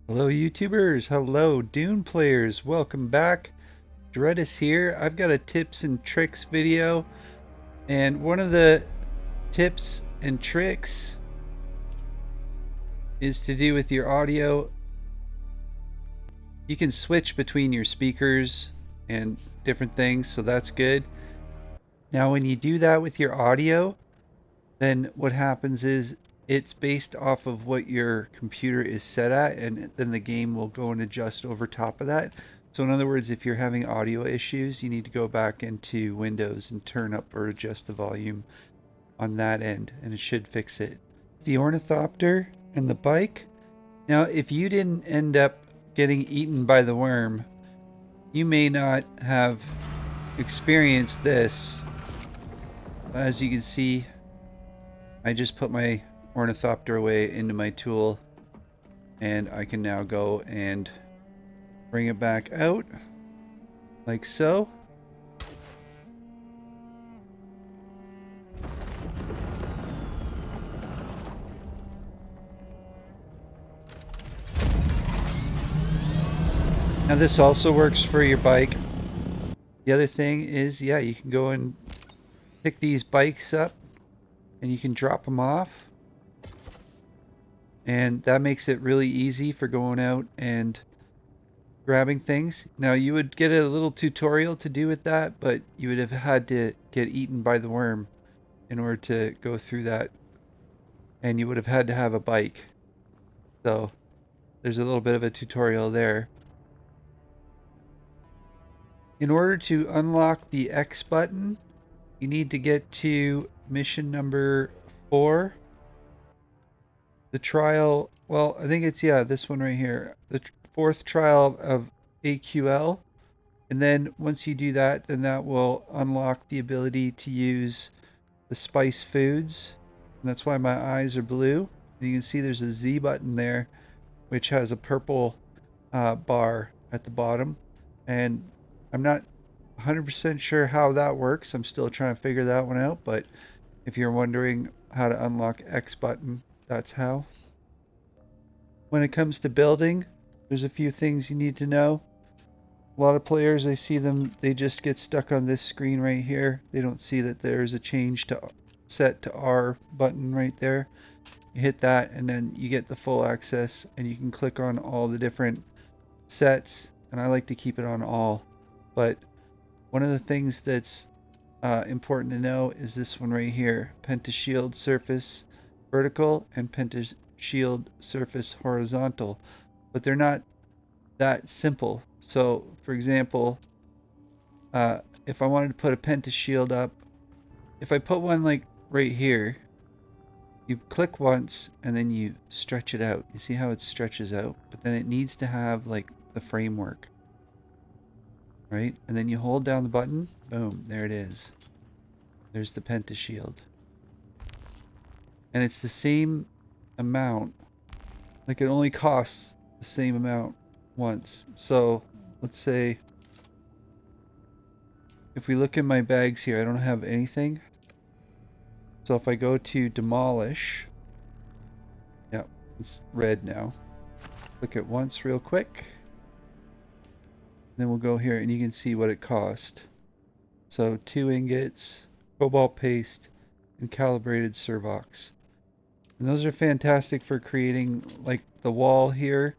Hello YouTubers, hello Dune players, welcome back. Dreadis here. I've got a tips and tricks video, and one of the tips and tricks is to do with your audio. You can switch between your speakers and different things, so that's good. Now when you do that with your audio, then what happens is it's based off of what your computer is set at, and then the game will go and adjust over top of that. So in other words, if you're having audio issues, you need to go back into Windows and turn up or adjust the volume on that end, and it should fix it. The ornithopter and the bike. Now, if you didn't end up getting eaten by the worm, you may not have experienced this. As you can see, I just put my ornithopter away into my tool, and I can now go and bring it back out like so. Now this also works for your bike. The other thing is, yeah, you can go and pick these bikes up and you can drop them off. And that makes it really easy for going out and grabbing things. Now you would get a little tutorial to do with that, but you would have had to get eaten by the worm in order to go through that. And you would have had to have a bike. So there's a little bit of a tutorial there. In order to unlock the X button, you need to get to mission number 4. The trial, well, I think it's, yeah, this one right here. The fourth trial of AQL. And then once you do that, then that will unlock the ability to use the spice foods. And that's why my eyes are blue. And you can see there's a Z button there, which has a purple bar at the bottom. And I'm not 100% sure how that works. I'm still trying to figure that one out. But if you're wondering how to unlock X button, that's how. When it comes to building, there's a few things you need to know. A lot of players, I see them, they just get stuck on this screen right here. They don't see that there's a change to set to R button right there. You hit that and then you get the full access, and you can click on all the different sets, and I like to keep it on all. But one of the things that's important to know is this one right here: Pentashield surface vertical and Pentashield surface horizontal. But they're not that simple. So for example, if I wanted to put a pentashield up, if I put one like right here, you click once and then you stretch it out. You see how it stretches out? But then it needs to have like the framework, right? And then you hold down the button, boom, there it is. There's the pentashield. And it's the same amount. Like it only costs the same amount once. So let's say if we look in my bags here, I don't have anything. So if I go to demolish, yeah, it's red now. Click it once real quick. Then we'll go here and you can see what it cost. So 2 ingots, cobalt paste, and calibrated servox. And those are fantastic for creating like the wall here,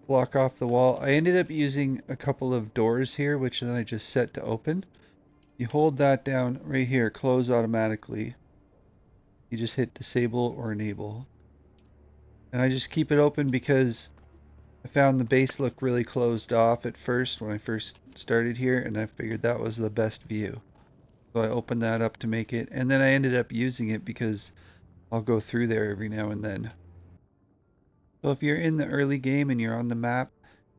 block off the wall. I ended up using a couple of doors here, which then I just set to open. You hold that down right here, close automatically. You just hit disable or enable. And I just keep it open because I found the base look really closed off at first when I first started here, and I figured that was the best view. So I opened that up to make it, and then I ended up using it because I'll go through there every now and then. So if you're in the early game and you're on the map,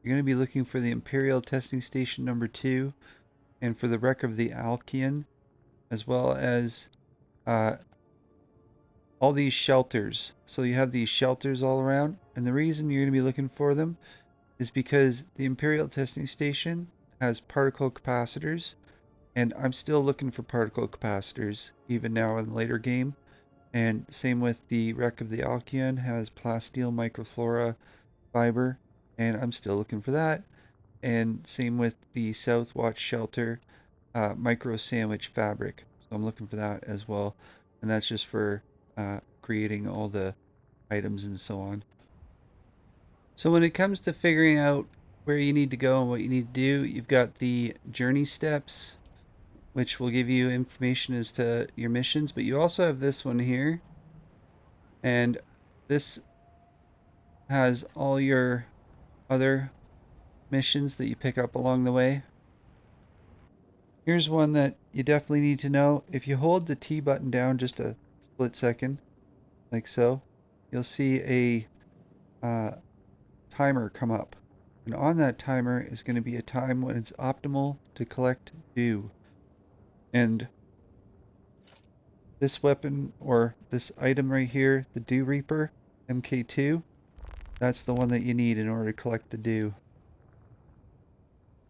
you're going to be looking for the Imperial Testing Station number 2 and for the wreck of the Alkion, as well as all these shelters. So you have these shelters all around, and the reason you're going to be looking for them is because the Imperial Testing Station has particle capacitors, and I'm still looking for particle capacitors even now in the later game. And same with the wreck of the Alkion, has plasteel microflora fiber. and I'm still looking for that. And same with the South Watch Shelter micro sandwich fabric. So I'm looking for that as well. And that's just for creating all the items and so on. So when it comes to figuring out where you need to go and what you need to do, you've got the journey steps, which will give you information as to your missions, but you also have this one here, and this has all your other missions that you pick up along the way. Here's one that you definitely need to know. If you hold the T button down just a split second, like so, you'll see a timer come up. And on that timer is going to be a time when it's optimal to collect dew. And this weapon, or this item right here, the Dew Reaper, MK2, that's the one that you need in order to collect the dew.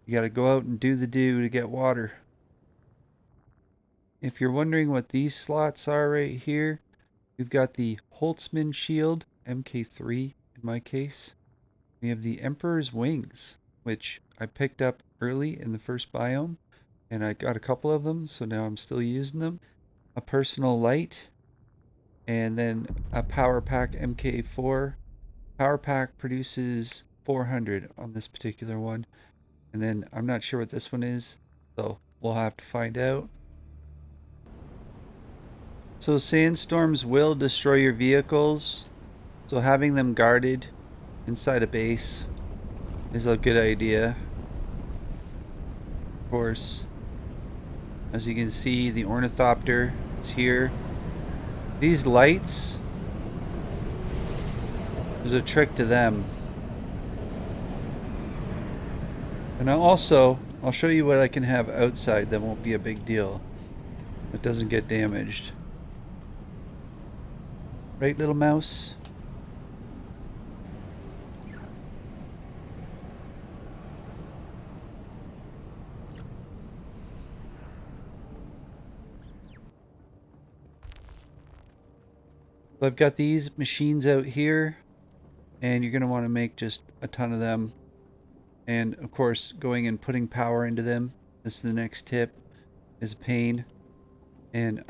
You got to go out and do the dew to get water. If you're wondering what these slots are right here, we've got the Holtzman Shield, MK3 in my case. We have the Emperor's Wings, which I picked up early in the first biome, and I got a couple of them, so now I'm still using them. A Personal Light, and then a Power Pack MK4. Power Pack produces 400 on this particular one, and then I'm not sure what this one is, so we'll have to find out. So sandstorms will destroy your vehicles, so having them guarded inside a base is a good idea. Of course, as you can see, the ornithopter is here. These lights, there's a trick to them. And I'll show you what I can have outside that won't be a big deal. That doesn't get damaged. Right, little mouse? So I've got these machines out here, and you're going to want to make just a ton of them. And of course, going and putting power into them, this is the next tip, is a pain. And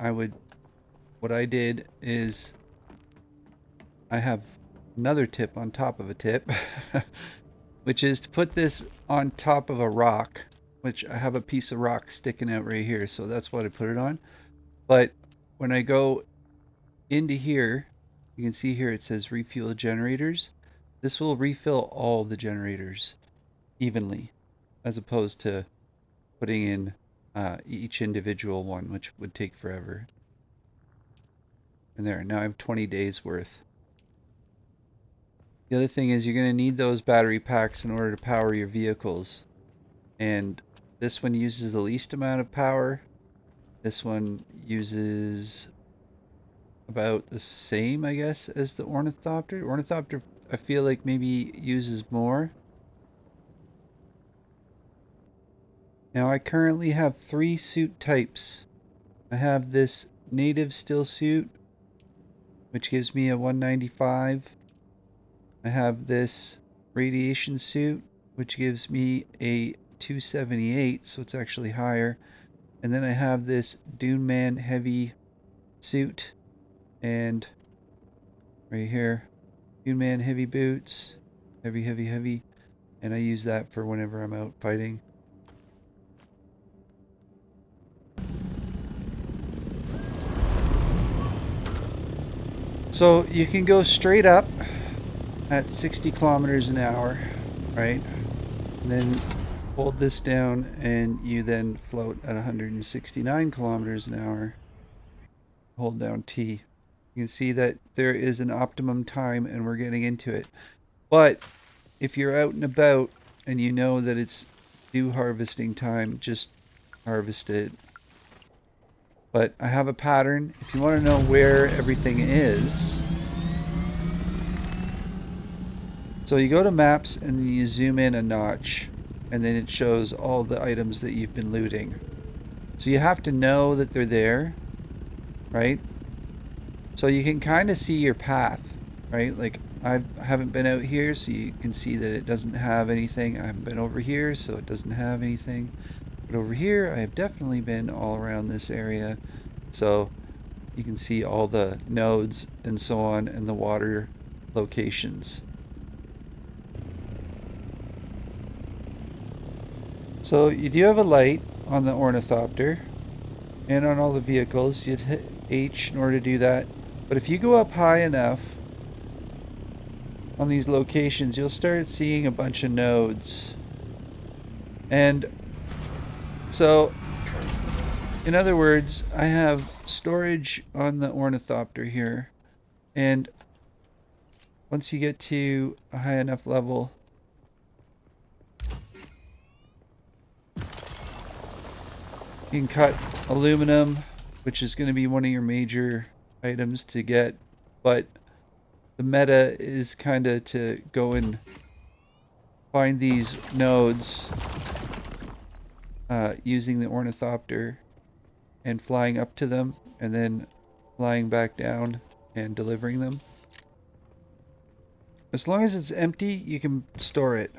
what I did is, I have another tip on top of a tip, which is to put this on top of a rock, which I have a piece of rock sticking out right here, so that's what I put it on. But when I go into here, you can see here it says refuel generators. This will refill all the generators evenly, as opposed to putting in each individual one, which would take forever. And there, now I have 20 days worth. The other thing is you're going to need those battery packs in order to power your vehicles. And this one uses the least amount of power. This one uses about the same, I guess, as the Ornithopter. Ornithopter, I feel like maybe uses more. Now I currently have 3 suit types. I have this native still suit, which gives me a 195. I have this radiation suit, which gives me a 278, so it's actually higher. And then I have this Dune Man heavy suit, and right here, Dune Man heavy boots, heavy, heavy, heavy, and I use that for whenever I'm out fighting. So you can go straight up at 60 kilometers an hour, right? And then hold this down and you then float at 169 kilometers an hour. Hold down T. You can see that there is an optimum time and we're getting into it. But if you're out and about and you know that it's dew harvesting time, just harvest it. But I have a pattern. If you want to know where everything is, so you go to maps and then you zoom in a notch, and then it shows all the items that you've been looting. So you have to know that they're there, right? So you can kind of see your path, right? Like I haven't been out here, so you can see that it doesn't have anything. I haven't been over here, so it doesn't have anything. But over here, I have definitely been all around this area. So you can see all the nodes and so on and the water locations. So you do have a light on the ornithopter and on all the vehicles. You'd hit H in order to do that. But if you go up high enough on these locations, you'll start seeing a bunch of nodes. And so, in other words, I have storage on the ornithopter here. And once you get to a high enough level, you can cut aluminum, which is going to be one of your major items to get. But the meta is kind of to go and find these nodes using the ornithopter and flying up to them and then flying back down and delivering them. As long as it's empty, you can store it.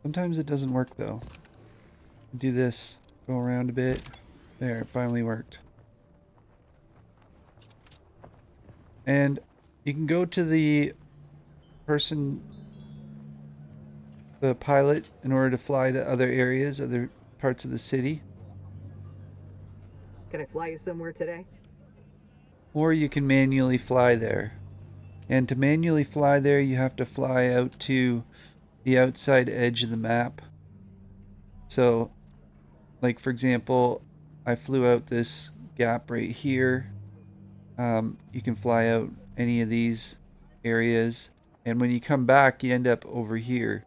Sometimes it doesn't work though. Do this, go around a bit. There, it finally worked. And you can go to the person, the pilot, in order to fly to other areas, other parts of the city. Can I fly you somewhere today? Or you can manually fly there. And to manually fly there, you have to fly out to the outside edge of the map. So, like for example, I flew out this gap right here. You can fly out any of these areas, and when you come back, you end up over here.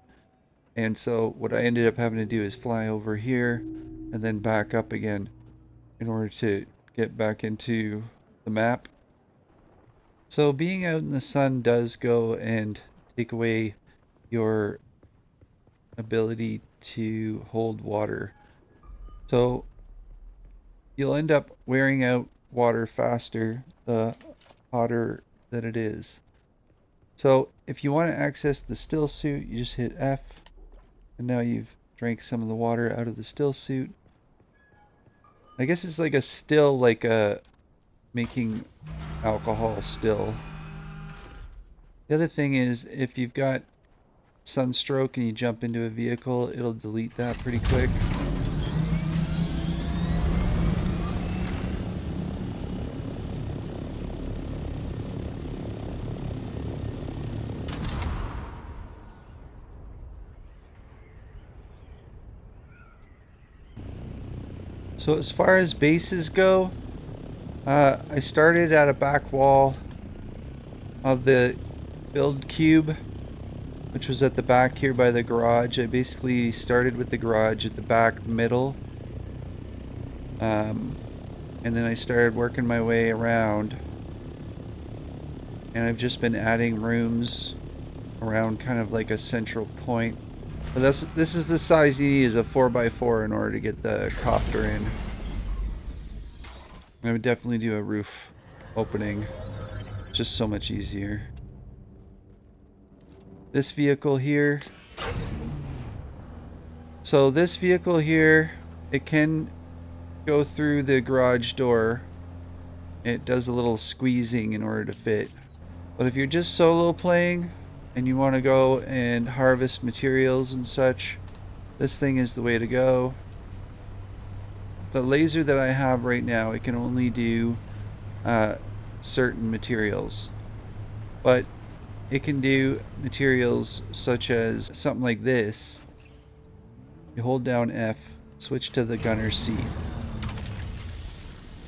And so what I ended up having to do is fly over here and then back up again in order to get back into the map. So being out in the sun does go and take away your ability to hold water. So you'll end up wearing out water faster the hotter that it is. So if you want to access the still suit, you just hit F, and now you've drank some of the water out of the still suit. I guess it's like a still, like a making alcohol still. The other thing is if you've got sunstroke and you jump into a vehicle, it'll delete that pretty quick. So as far as bases go, I started at a back wall of the build cube, which was at the back here by the garage. I basically started with the garage at the back middle, and then I started working my way around, and I've just been adding rooms around kind of like a central point. But this is the size you need, is a 4x4 in order to get the copter in. I would definitely do a roof opening. It's just so much easier. This vehicle here. So this vehicle here, it can go through the garage door. It does a little squeezing in order to fit. But if you're just solo playing and you want to go and harvest materials and such, this thing is the way to go. The laser that I have right now, it can only do certain materials, but it can do materials such as something like this. You hold down F, switch to the gunner's seat,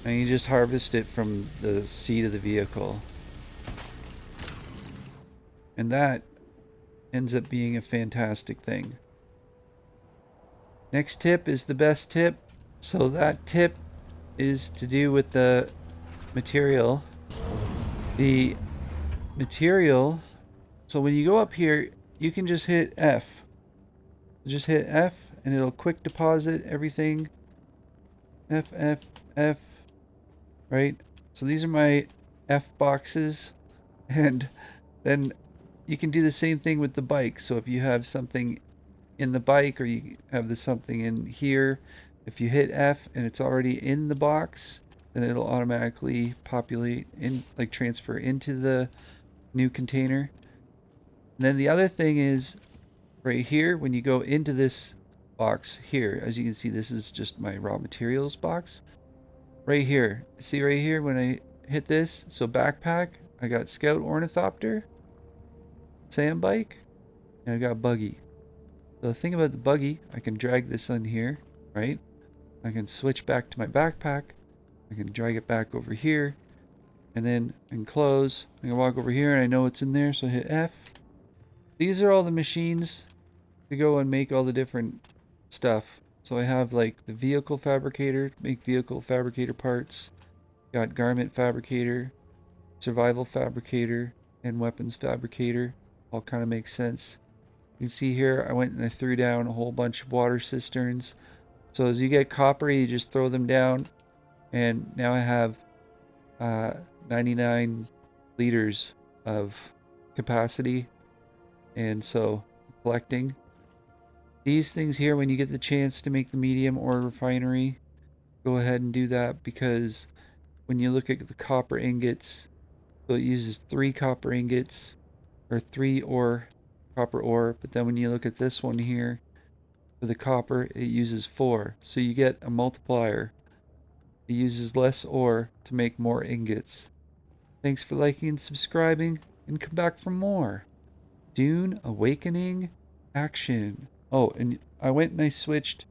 and you just harvest it from the seat of the vehicle. And that ends up being a fantastic thing. Next tip is the best tip. So that tip is to do with the material. The material, so when you go up here, you can just hit F. Just hit F and it'll quick deposit everything. F, F, F, right? So these are my F boxes, and then you can do the same thing with the bike. So if you have something in the bike or you have something in here, if you hit F and it's already in the box, then it'll automatically populate in, like transfer into the new container. And then the other thing is right here, when you go into this box here, as you can see, this is just my raw materials box. Right here, see right here when I hit this, so backpack, I got Scout Ornithopter, Sand Bike, and I got Buggy. So the thing about the Buggy, I can drag this on here, right? I can switch back to my backpack, I can drag it back over here, and then I can close, I can walk over here and I know what's in there, so I hit F. These are all the machines to go and make all the different stuff. So I have like the vehicle fabricator, make vehicle fabricator parts, got garment fabricator, survival fabricator, and weapons fabricator. All kind of makes sense. You can see here I went and I threw down a whole bunch of water cisterns. So as you get copper, you just throw them down, and now I have 99 liters of capacity, and so collecting. These things here, when you get the chance to make the medium ore refinery, go ahead and do that, because when you look at the copper ingots, so it uses 3 copper ingots, or 3 ore, copper ore, but then when you look at this one here, for the copper, it uses 4. So you get a multiplier. It uses less ore to make more ingots. Thanks for liking and subscribing, and come back for more. Dune Awakening action. Oh, and I went and I switched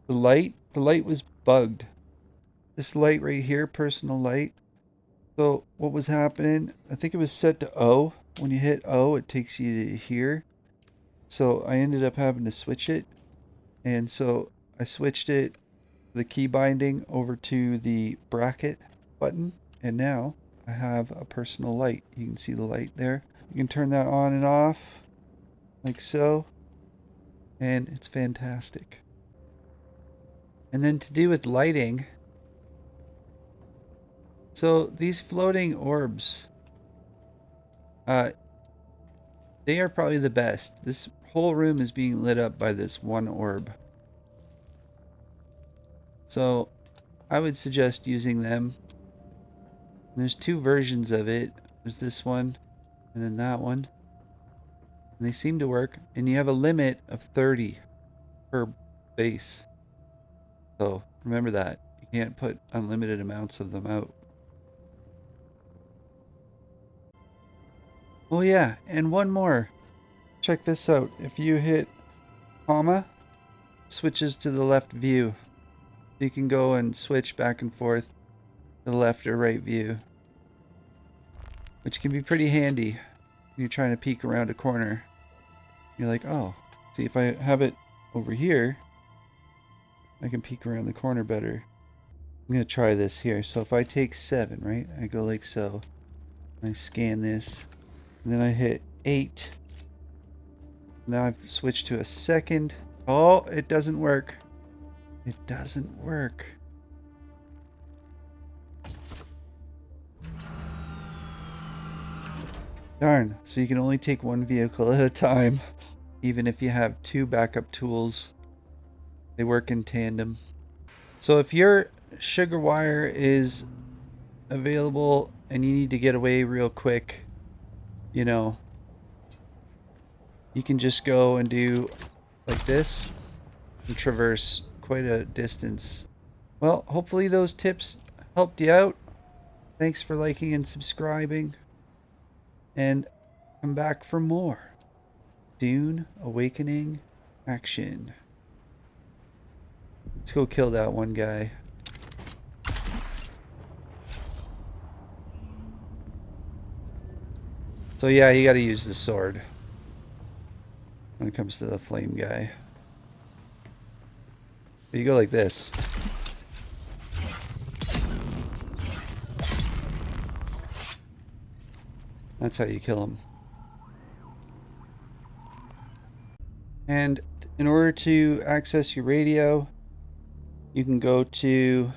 the light. The light was bugged. This light right here, personal light. So what was happening, I think it was set to O. When you hit O, it takes you to here. So I ended up having to switch it. And so I switched it, the key binding, over to the bracket button. And now I have a personal light. You can see the light there. You can turn that on and off like so. And it's fantastic. And then to do with lighting, so these floating orbs, they are probably the best. This whole room is being lit up by this one orb. So I would suggest using them. And there's 2 versions of it. There's this one and then that one. And they seem to work. And you have a limit of 30 per base. So remember that. You can't put unlimited amounts of them out. Oh yeah, and one more. Check this out. If you hit comma, switches to the left view. You can go and switch back and forth to the left or right view, which can be pretty handy when you're trying to peek around a corner. You're like, oh, see, if I have it over here, I can peek around the corner better. I'm going to try this here. So if I take 7, right, I go like so. I scan this, and then I hit 8. Now I've switched to a second. Oh, it doesn't work. It doesn't work. Darn, so you can only take 1 vehicle at a time, even if you have 2 backup tools. They work in tandem. So if your sugar wire is available and you need to get away real quick, you know, you can just go and do like this and traverse quite a distance. Well, hopefully those tips helped you out. Thanks for liking and subscribing, and come back for more Dune Awakening action. Let's go kill that one guy. So yeah, you gotta use the sword when it comes to the flame guy. But you go like this. That's how you kill him. And in order to access your radio, you can go to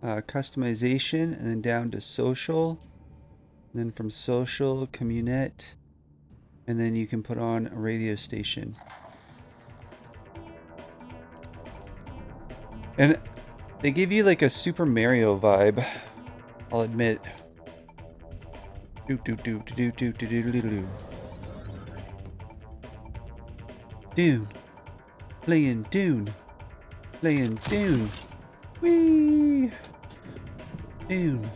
customization and then down to social. And then from social, communette, and then you can put on a radio station. And they give you like a Super Mario vibe, I'll admit. Do do do do do do do do do do. Dune. Playing Dune. Playing Dune. Whee! Dune.